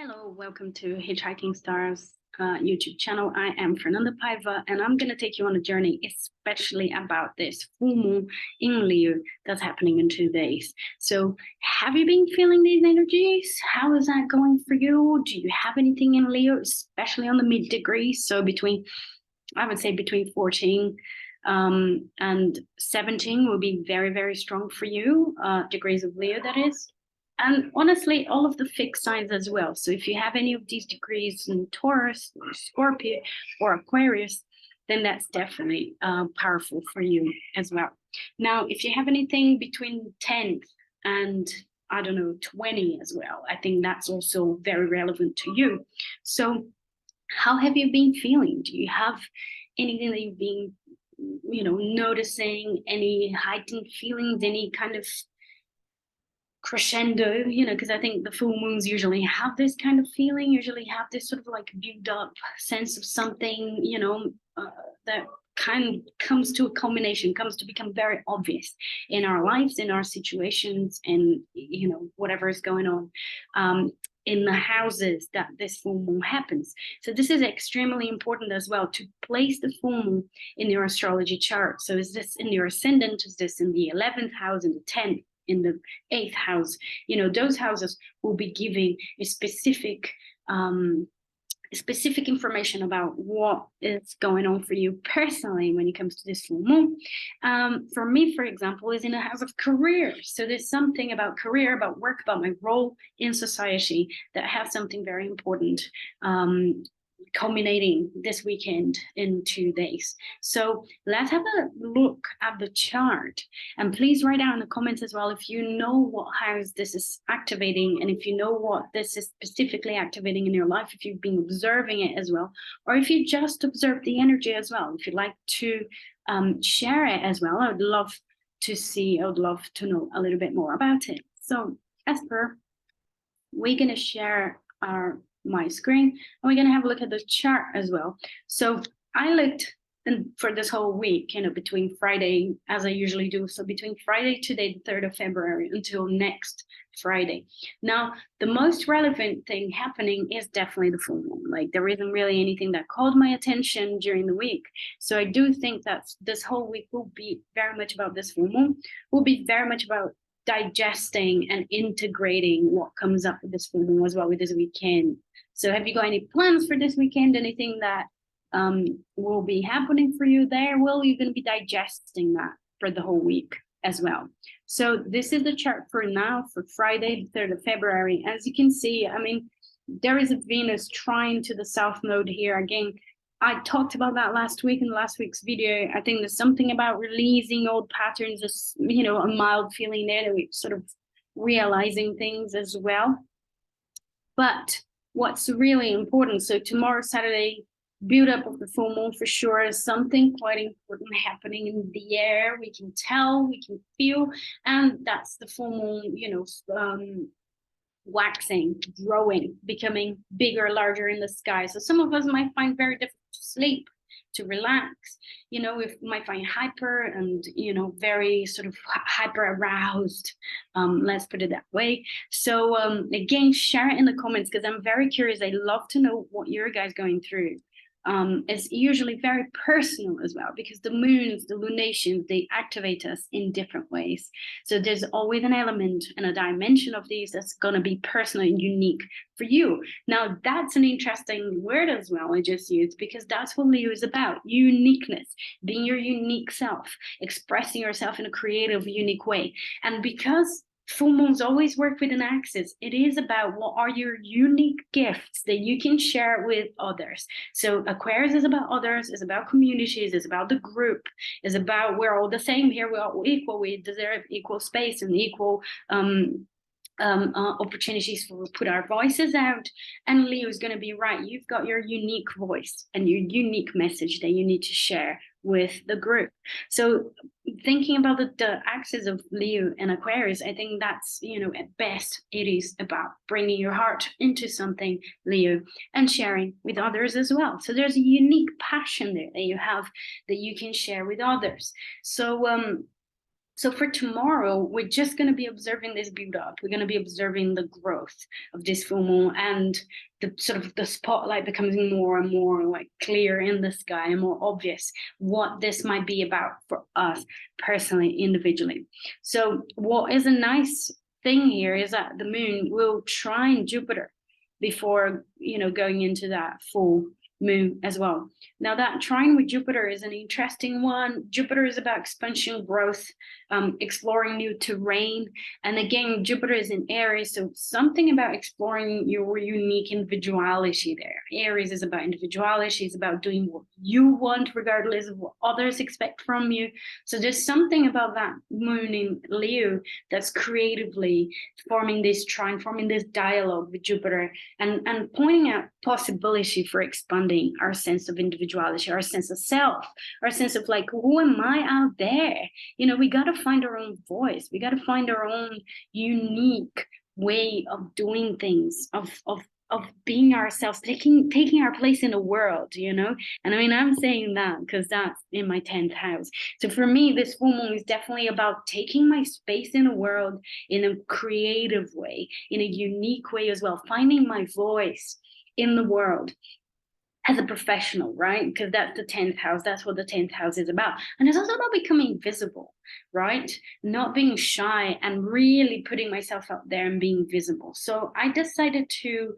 Hello, welcome to Hitchhiking Stars YouTube channel. I am Fernanda Paiva, and I'm going to take you on a journey, especially about this full moon in Leo that's happening in 2 days. So, have you been feeling these energies? How is that going for you? Do you have anything in Leo, especially on the mid degrees? So, I would say between 14 and 17 will be very, very strong for you, degrees of Leo, that is. And honestly, all of the fixed signs as well. So if you have any of these degrees in Taurus, or Scorpio, or Aquarius, then that's definitely powerful for you as well. Now, if you have anything between 10 and I don't know, 20 as well, I think that's also very relevant to you. So how have you been feeling? Do you have anything that you've been, noticing, any heightened feelings, any kind of crescendo, because I think the full moons usually have this kind of feeling, usually have this sort of like build up sense of something, that kind of comes to a culmination, comes to become very obvious in our lives, in our situations, and whatever is going on in the houses that this full moon happens. So this is extremely important as well, to place the full moon in your astrology chart. So is this in your ascendant? Is this in the 11th house, in the 10th, in the 8th house? Those houses will be giving a specific information about what is going on for you personally when it comes to this full moon. For me, for example, is in a house of career. So there's something about career, about work, about my role in society that has something very important culminating this weekend in 2 days. So let's have a look at the chart, and please write down in the comments as well if you know what house this is activating, and if you know what this is specifically activating in your life, if you've been observing it as well, or if you just observe the energy as well. If you'd like to share it as well, I would love to know a little bit more about it. So as per, we're going to share my screen, and we're going to have a look at the chart as well. So I looked for this whole week, between Friday, as I usually do, so between Friday today, the 3rd of February, until next Friday. Now, the most relevant thing happening is definitely the full moon. Like, there isn't really anything that called my attention during the week. So I do think that this whole week will be very much about this full moon, will be very much about digesting and integrating what comes up with this full moon as well with this weekend. So have you got any plans for this weekend? Anything that will be happening for you there? Well, you're going to be digesting that for the whole week as well. So this is the chart for now, for Friday, the 3rd of February. As you can see, there is a Venus trine to the South Node here. Again, I talked about that last week in last week's video. I think there's something about releasing old patterns, just, a mild feeling there that we're sort of realizing things as well. But what's really important, so tomorrow, Saturday, build up of the full moon for sure, is something quite important happening in the air. We can tell, we can feel, and that's the full moon, waxing, growing, becoming bigger, larger in the sky. So some of us might find very difficult to sleep, to relax. We might find hyper and, very sort of hyper aroused. Let's put it that way. So again, share it in the comments, because I'm very curious. I love to know what you guys going through. It's usually very personal as well, because the moons, the lunations, they activate us in different ways. So there's always an element and a dimension of these that's going to be personal and unique for you. Now, that's an interesting word as well I just used, because that's what Leo is about: uniqueness, being your unique self, expressing yourself in a creative, unique way. And because full moons always work with an axis, it is about what are your unique gifts that you can share with others. So Aquarius is about others, is about communities, is about the group, is about we're all the same here, we're all equal, we deserve equal space and equal opportunities for put our voices out. And Leo is going to be right. You've got your unique voice and your unique message that you need to share with the group. So thinking about the axis of Leo and Aquarius, I think that's, at best, it is about bringing your heart into something, Leo, and sharing with others as well. So there's a unique passion there that you have that you can share with others. So So for tomorrow, we're just going to be observing this build up. We're going to be observing the growth of this full moon, and the sort of the spotlight becoming more and more like clear in the sky and more obvious what this might be about for us personally, individually. So what is a nice thing here is that the moon will trine Jupiter before, going into that full moon as well. Now that trine with Jupiter is an interesting one. Jupiter is about expansion, growth, exploring new terrain. And again, Jupiter is in Aries, so something about exploring your unique individuality there. Aries is about individuality, it's about doing what you want regardless of what others expect from you. So there's something about that moon in Leo that's creatively forming this trine, forming this dialogue with Jupiter, and pointing out possibility for expanding our sense of individuality, our sense of self, our sense of like, who am I out there? We got to find our own voice. We got to find our own unique way of doing things, of being ourselves, taking our place in the world, And I mean, I'm saying that because that's in my 10th house. So for me, this full moon is definitely about taking my space in the world in a creative way, in a unique way as well, finding my voice in the world as a professional, right? Because that's the 10th house. That's what the 10th house is about. And it's also about becoming visible, right? Not being shy and really putting myself out there and being visible. So I decided to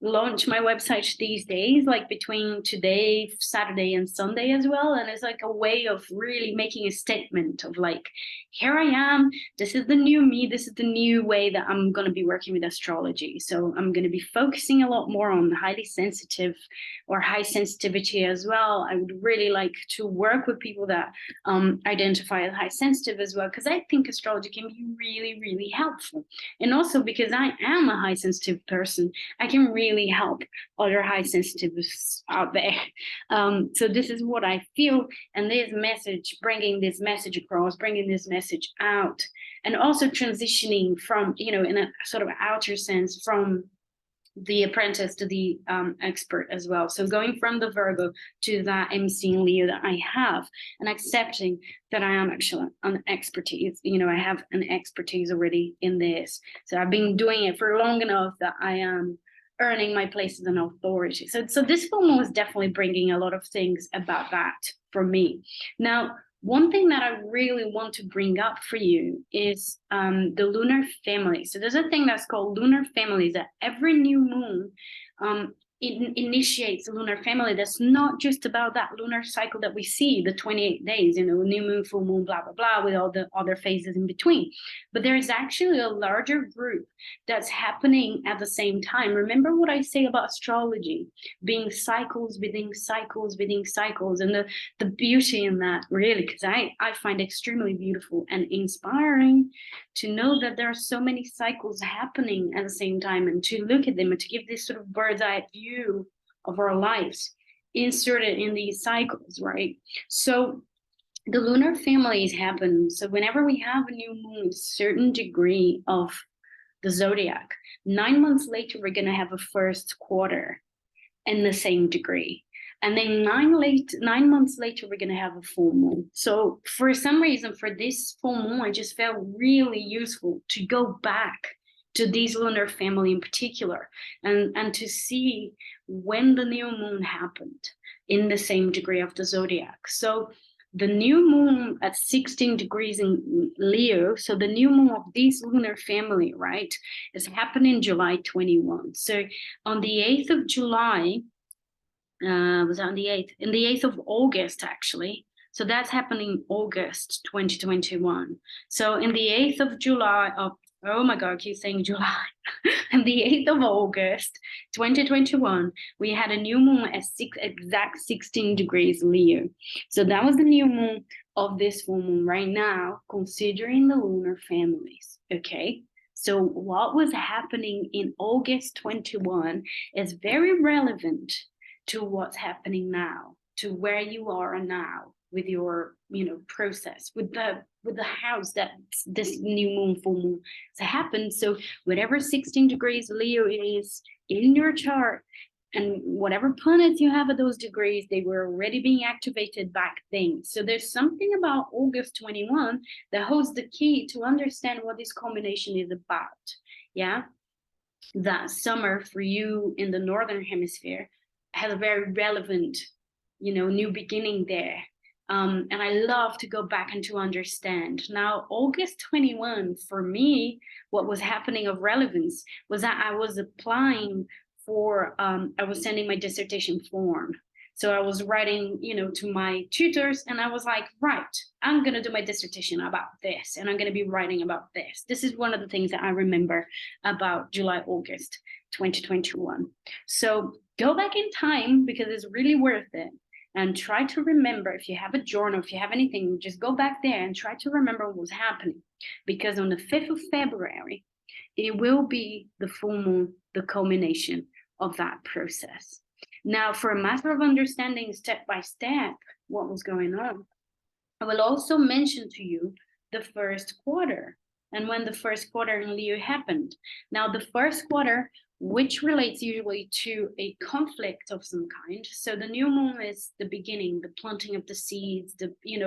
launch my website these days, like between today, Saturday, and Sunday as well. And it's like a way of really making a statement of like, here I am, this is the new me, this is the new way that I'm going to be working with astrology. So I'm going to be focusing a lot more on highly sensitive or high sensitivity as well. I would really like to work with people that identify as high sensitive as well, because I think astrology can be really, really helpful. And also because I am a high sensitive person, I can really help other high sensitives out there. So this is what I feel, and this message, bringing this message across, bringing this message out, and also transitioning from, in a sort of outer sense, from the apprentice to the expert as well. So going from the Virgo to that MC Leo that I have, and accepting that I am actually an expertise. I have an expertise already in this. So I've been doing it for long enough that I am earning my place as an authority. So this full moon is definitely bringing a lot of things about that for me. Now, one thing that I really want to bring up for you is the lunar family. So there's a thing that's called lunar families, that every new moon it initiates a lunar family that's not just about that lunar cycle that we see, the 28 days, new moon, full moon, blah, blah, blah, with all the other phases in between. But there's actually a larger group that's happening at the same time. Remember what I say about astrology being cycles within cycles within cycles, and the beauty in that, really, because I find extremely beautiful and inspiring to know that there are so many cycles happening at the same time, and to look at them and to give this sort of bird's eye view of our lives inserted in these cycles, right? So the lunar families happen. So whenever we have a new moon, a certain degree of the zodiac, 9 months later, we're going to have a first quarter in the same degree. And then 9 months later, we're going to have a full moon. So for some reason, for this full moon, I just felt really useful to go back to these lunar family in particular, and to see when the new moon happened in the same degree of the zodiac. So the new moon at 16 degrees in Leo, so the new moon of this lunar family, right, is happening July 21. So on the 8th of July, was on the 8th, in the 8th of August, actually. So that's happening August 2021. So in the 8th of July, oh my God, I keep saying July. And the 8th of August, 2021, we had a new moon at exact 16 degrees Leo. So that was the new moon of this full moon right now, considering the lunar families, okay? So what was happening in August 21 is very relevant to what's happening now, to where you are now with your, process, with the house that this new moon, full moon has happened. So whatever 16 degrees Leo is in your chart, And whatever planets you have at those degrees, they were already being activated back then. So there's something about August 21 that holds the key to understand what this combination is about. Yeah, that summer for you in the Northern Hemisphere has a very relevant, new beginning there. And I love to go back and to understand. Now, August 21, for me, what was happening of relevance was that I was applying for, I was sending my dissertation form. So I was writing, to my tutors, and I was like, right, I'm going to do my dissertation about this, and I'm going to be writing about this. This is one of the things that I remember about July, August 2021. So go back in time, because it's really worth it. And try to remember, if you have a journal, if you have anything, just go back there and try to remember what was happening. Because on the 5th of February, it will be the full moon, the culmination of that process. Now, for a matter of understanding step by step what was going on, I will also mention to you the first quarter and when the first quarter in Leo happened. Now, the first quarter, which relates usually to a conflict of some kind. So the new moon is the beginning, the planting of the seeds,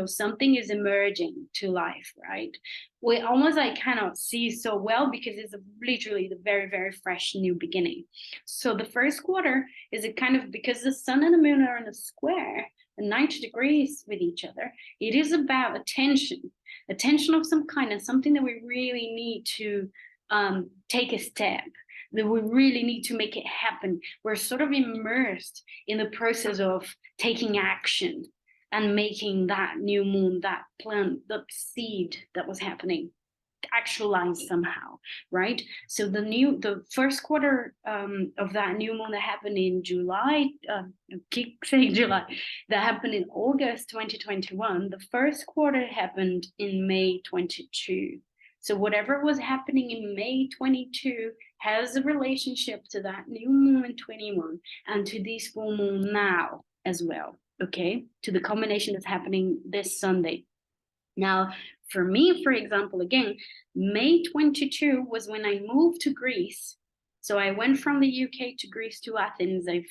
something is emerging to life, right? We almost cannot see so well because it's literally the very, very fresh new beginning. So the first quarter is a kind of, because the sun and the moon are in a square, 90 degrees with each other, it is about attention of some kind, and something that we really need to take a step, that we really need to make it happen. We're sort of immersed in the process of taking action and making that new moon, that plant, the seed that was happening, actualize somehow, right? So the first quarter of that new moon that happened in July, I keep saying July, that happened in August 2021, the first quarter happened in May 22. So whatever was happening in May 22 has a relationship to that new moon in 21 and to this full moon now as well, okay? To the combination that's happening this Sunday. Now, for me, for example, again, May 22 was when I moved to Greece. So I went from the UK to Greece to Athens. I've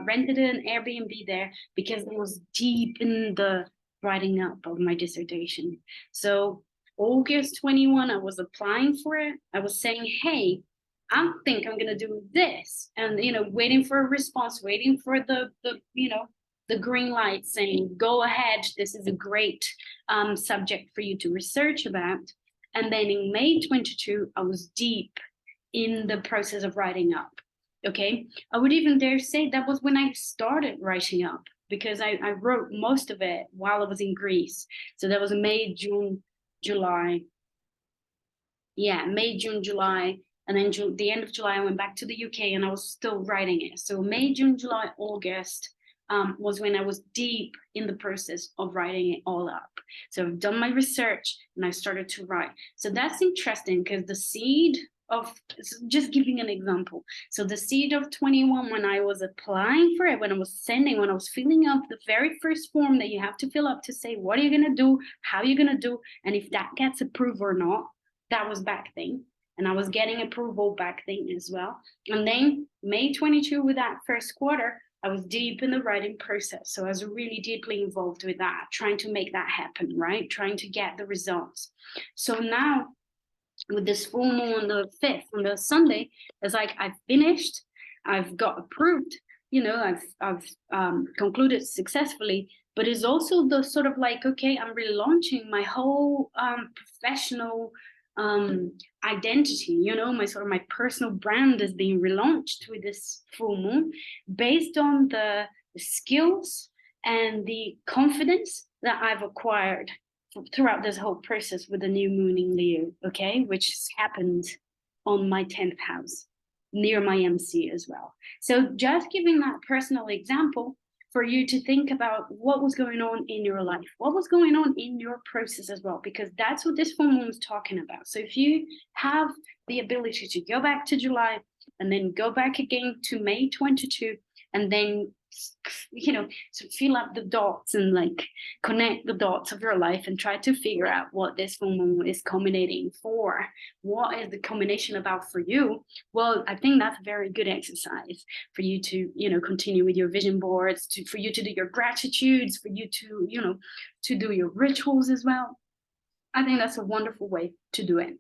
rented an Airbnb there because I was deep in the writing up of my dissertation. So August 21, I was applying for it. I was saying, hey, I think I'm going to do this. And, waiting for a response, waiting for the green light saying, go ahead, this is a great subject for you to research about. And then in May 22, I was deep in the process of writing up, okay? I would even dare say that was when I started writing up, because I wrote most of it while I was in Greece. So that was May, June, July. Yeah, May, June, July. And then the end of July, I went back to the UK and I was still writing it. So May, June, July, August, was when I was deep in the process of writing it all up. So I've done my research and I started to write. So that's interesting because the seed of, just giving an example. So the seed of 21, when I was applying for it, when I was filling up the very first form that you have to fill up to say, what are you going to do? How are you going to do? And if that gets approved or not, that was back then. And I was getting approval back then as well. And then May 22, with that first quarter, I was deep in the writing process. So I was really deeply involved with that, trying to make that happen, right? Trying to get the results. So now with this full moon on the 5th, on the Sunday, it's like I've finished, I've got approved, I've concluded successfully, but it's also the sort of like, okay, I'm relaunching my whole professional identity, my personal brand is being relaunched with this full moon based on the skills and the confidence that I've acquired throughout this whole process with the new moon in Leo, okay, which happened on my 10th house near my MC as well. So just giving that personal example for you to think about what was going on in your life, what was going on in your process as well, because that's what this full moon is talking about. So if you have the ability to go back to July and then go back again to May 22, and then so fill up the dots and like connect the dots of your life and try to figure out what this full moon is culminating for. What is the combination about for you? Well, I think that's a very good exercise for you to, continue with your vision boards, for you to do your gratitudes, for you to, to do your rituals as well. I think that's a wonderful way to do it.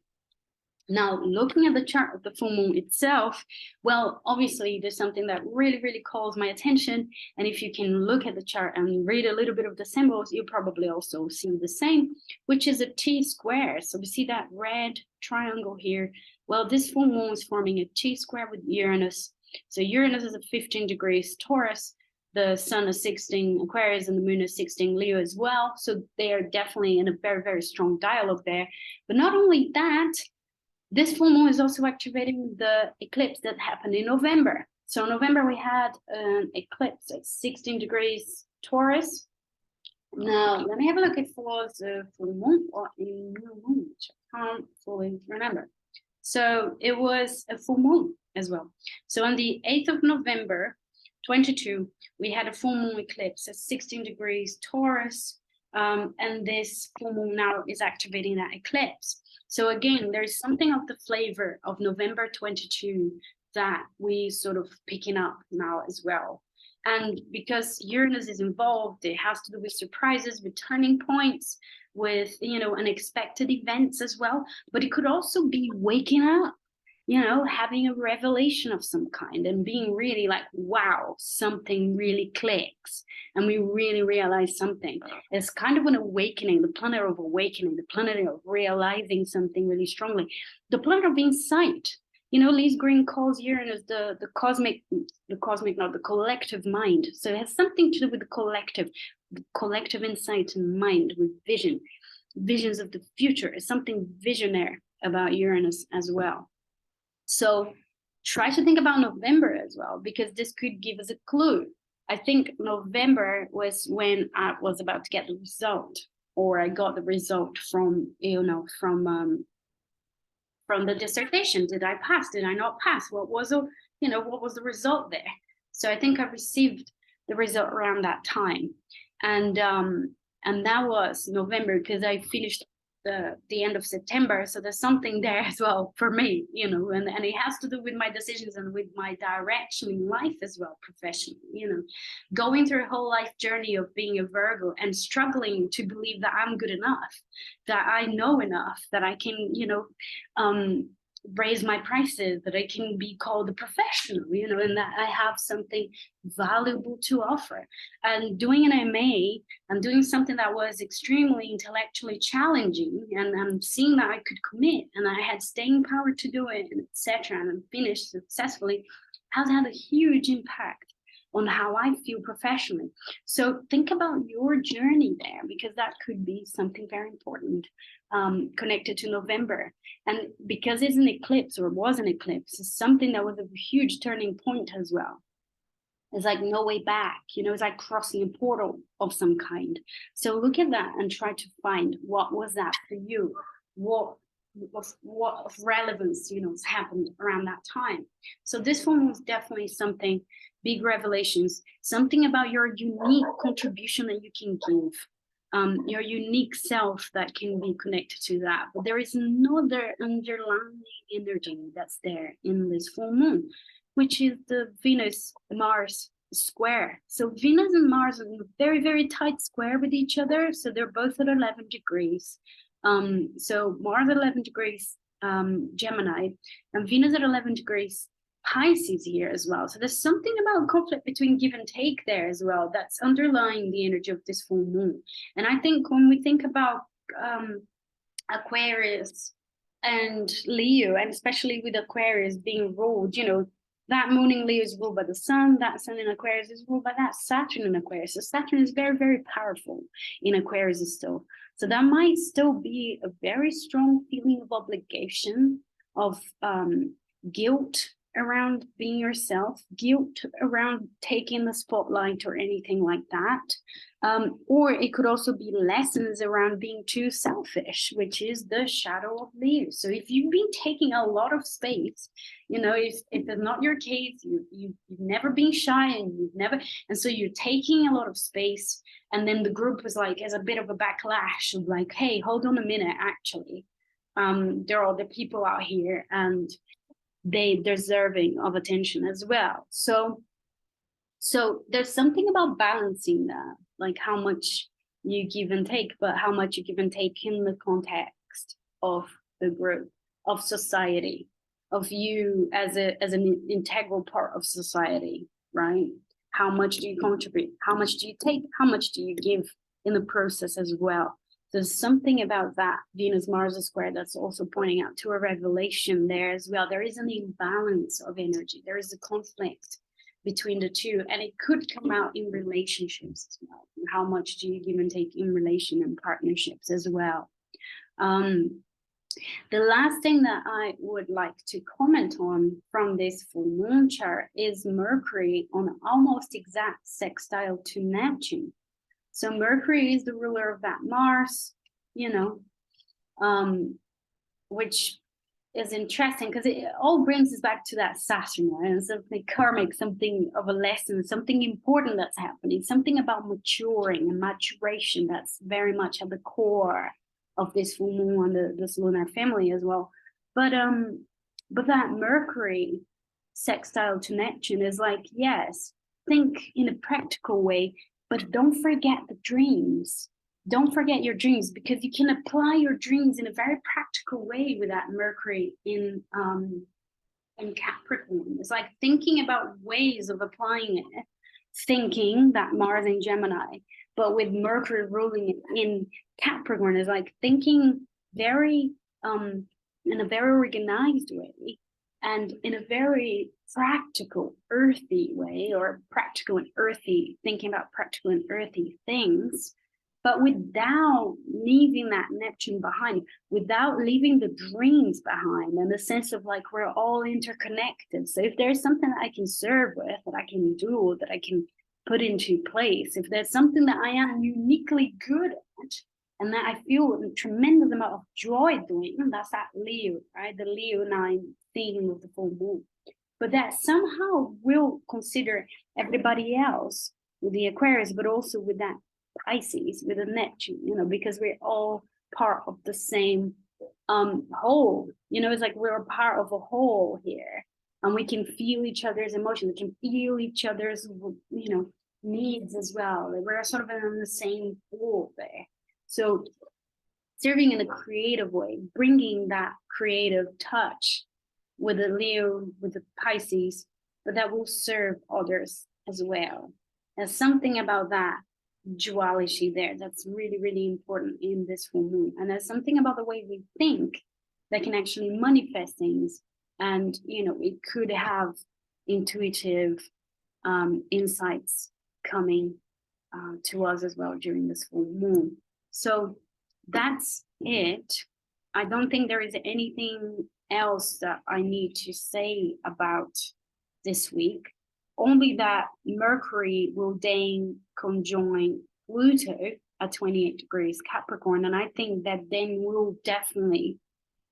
Now, looking at the chart of the full moon itself, well, obviously there's something that really, really calls my attention. And if you can look at the chart and read a little bit of the symbols, you'll probably also see the same, which is a T-square. So we see that red triangle here. Well, this full moon is forming a T-square with Uranus. So Uranus is at 15 degrees Taurus. The sun is 16 Aquarius and the moon is 16 Leo as well. So they are definitely in a very, very strong dialogue there. But not only that, this full moon is also activating the eclipse that happened in November. So in November, we had an eclipse at 16 degrees Taurus. Now, let me have a look if it was a full moon or a new moon, which I can't fully remember. So it was a full moon as well. So on the 8th of November, 22, we had a full moon eclipse at 16 degrees Taurus. And this full moon now is activating that eclipse. So again, there's something of the flavor of November 22 that we sort of picking up now as well. And because Uranus is involved, it has to do with surprises, with turning points, with, unexpected events as well. But it could also be waking up, having a revelation of some kind and being really like, wow, something really clicks. And we really realize something. It's kind of an awakening, the planet of awakening, the planet of realizing something really strongly, the planet of insight. Lise Green calls Uranus the collective mind. So it has something to do with the collective insight and mind with visions of the future. Is something visionary about Uranus as well. So try to think about November as well, because this could give us a clue. I think November was when I was about to get the result, or I got the result from the dissertation. Did I pass? Did I not pass? What was the result there? So I think I received the result around that time, and that was November, because I finished the end of September. So there's something there as well for me, and it has to do with my decisions and with my direction in life as well, professionally, going through a whole life journey of being a Virgo and struggling to believe that I'm good enough, that I know enough, that I can, raise my prices, that I can be called a professional, and that I have something valuable to offer. And doing an MA and doing something that was extremely intellectually challenging, and seeing that I could commit and I had staying power to do it, and etc., and finished successfully, has had a huge impact on how I feel professionally. So think about your journey there, because that could be something very important connected to November. And because it's an eclipse, or was an eclipse, it's something that was a huge turning point as well. It's like no way back, it's like crossing a portal of some kind. So look at that and try to find what was that for you, what of relevance, has happened around that time. So this one was definitely something, big revelations, something about your unique contribution that you can give. Your unique self that can be connected to that. But there is another underlying energy that's there in this full moon, which is the Venus-Mars square. So Venus and Mars are in a very, very tight square with each other. So they're both at 11 degrees. So Mars at 11 degrees Gemini, and Venus at 11 degrees Pisces here as well. So there's something about conflict between give and take there as well that's underlying the energy of this full moon. And I think when we think about Aquarius and Leo, and especially with Aquarius being ruled, that moon in Leo is ruled by the sun, that sun in Aquarius is ruled by that Saturn in Aquarius. So Saturn is very, very powerful in Aquarius still. So that might still be a very strong feeling of obligation, of guilt, around being yourself, guilt around taking the spotlight or anything like that. Or it could also be lessons around being too selfish, which is the shadow of Leo. So if you've been taking a lot of space, you know, if it's not your case, you've never been shy and and so you're taking a lot of space, and then the group was like, as a bit of a backlash of like, hey, hold on a minute, actually, there are other people out here and they deserving of attention as well. So there's something about balancing that, like how much you give and take, but how much you give and take in the context of the group, of society, of you as an integral part of society, right? How much do you contribute? How much do you take? How much do you give in the process as well? There's something about that Venus-Mars square that's also pointing out to a revelation there as well. There is an imbalance of energy. There is a conflict between the two, and it could come out in relationships as well. How much do you give and take in relation and partnerships as well? The last thing that I would like to comment on from this full moon chart is Mercury on almost exact sextile to Neptune. So Mercury is the ruler of that Mars, you know, which is interesting because it all brings us back to that Saturn, right? And something karmic, something of a lesson, something important that's happening, something about maturing and maturation that's very much at the core of this full moon and this lunar family as well. But that Mercury sextile to Neptune is like, yes, think in a practical way, but don't forget the dreams. Don't forget your dreams, because you can apply your dreams in a very practical way with that Mercury in Capricorn. It's like thinking about ways of applying it, thinking that Mars in Gemini, but with Mercury ruling in Capricorn is like thinking very in a very organized way and in a very practical, earthy way, or practical and earthy, thinking about practical and earthy things, but without leaving that Neptune behind, without leaving the dreams behind, and the sense of like we're all interconnected. So if there's something that I can serve with, that I can do, that I can put into place, if there's something that I am uniquely good at, and that I feel a tremendous amount of joy doing, that's that Leo, right? The Leo 9 theme of the full moon. But that somehow will consider everybody else with the Aquarius, but also with that Pisces, with the Neptune, you know, because we're all part of the same whole. You know, it's like we're a part of a whole here, and we can feel each other's emotions. We can feel each other's, you know, needs as well. We're sort of in the same pool there. So serving in a creative way, bringing that creative touch with the Leo, with the Pisces, but that will serve others as well. There's something about that duality there that's really, really important in this full moon. And there's something about the way we think that can actually manifest things. And, you know, it could have intuitive insights coming to us as well during this full moon. So that's it. I don't think there is anything else that I need to say about this week. Only that Mercury will then conjoin Pluto at 28 degrees Capricorn, and I think that then we'll definitely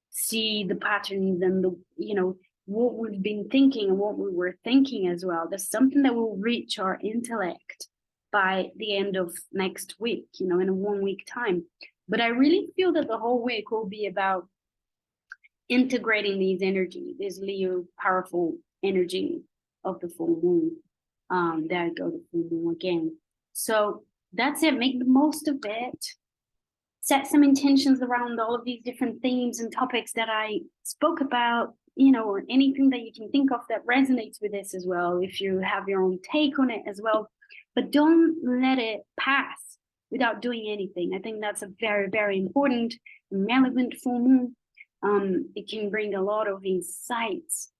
see the patterns and the, you know, what we've been thinking and what we were thinking as well. There's something that will reach our intellect by the end of next week, you know, in a 1 week time. But I really feel that the whole week will be about integrating these energy, this Leo powerful energy of the full moon. There I go, the full moon again. So that's it. Make the most of it. Set some intentions around all of these different themes and topics that I spoke about, you know, or anything that you can think of that resonates with this as well, if you have your own take on it as well. But don't let it pass without doing anything. I think that's a very, very important and relevant full moon. It can bring a lot of insights,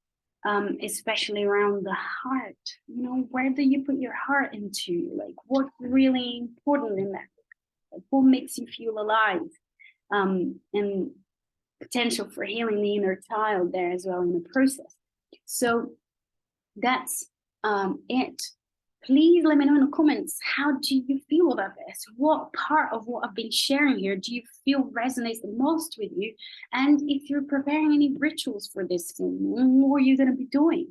especially around the heart. You know, where do you put your heart into? Like, what's really important in that? Like, what makes you feel alive? And potential for healing the inner child there as well in the process. So that's it. Please let me know in the comments, how do you feel about this? What part of what I've been sharing here do you feel resonates the most with you? And if you're preparing any rituals for this thing, what are you going to be doing?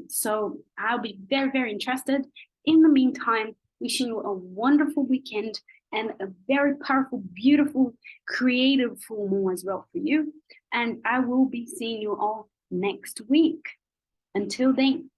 So I'll be very, very interested. In the meantime, wishing you a wonderful weekend and a very powerful, beautiful, creative full moon as well for you. And I will be seeing you all next week. Until then,